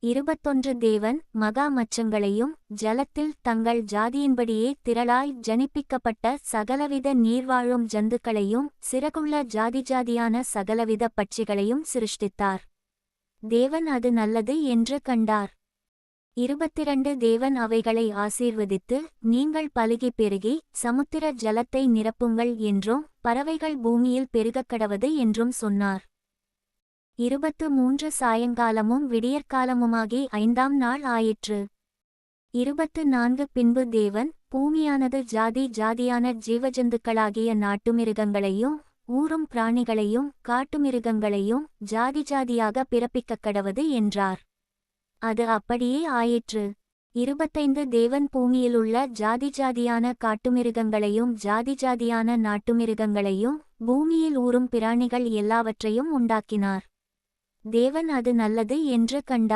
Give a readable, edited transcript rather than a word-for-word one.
21 தேவன் மகா மச்சங்களையும் ஜலத்தில் தங்கள் ஜாதியின்படியே திரளாய் ஜனிப்பிக்கப்பட்ட சகலவித நீர்வாழும் ஜந்துக்களையும் சிறகுள்ள ஜாதியான சகலவித பட்சிகளையும் சிருஷ்டித்தார். தேவன் அது நல்லது என்று கண்டார். 22 தேவன் அவைகளை ஆசீர்வதித்து, நீங்கள் பலுகி பெருகி சமுத்திர ஜலத்தை நிரப்புங்கள் என்றும் பறவைகள் பூமியில் பெருகக்கடவது என்றும் சொன்னார். 23 சாயங்காலமும் விடியற்காலமுமாகி 5ஆம் நாள் ஆயிற்று. 24 பின்பு தேவன் பூமியானது ஜாதியான ஜீவஜந்துக்களாகிய நாட்டுமிருகங்களையும் ஊரும் பிராணிகளையும் காட்டுமிருகங்களையும் ஜாதியாக பிறப்பிக்கக்கடவது என்றார். அது அப்படியே ஆயிற்று. 25 தேவன் பூமியிலுள்ள ஜாதியான காட்டுமிருகங்களையும் ஜாதியான நாட்டுமிருகங்களையும் பூமியில் ஊரும் பிராணிகள் எல்லாவற்றையும் உண்டாக்கினார். தேவன் அது நல்லது என்று கண்டார்.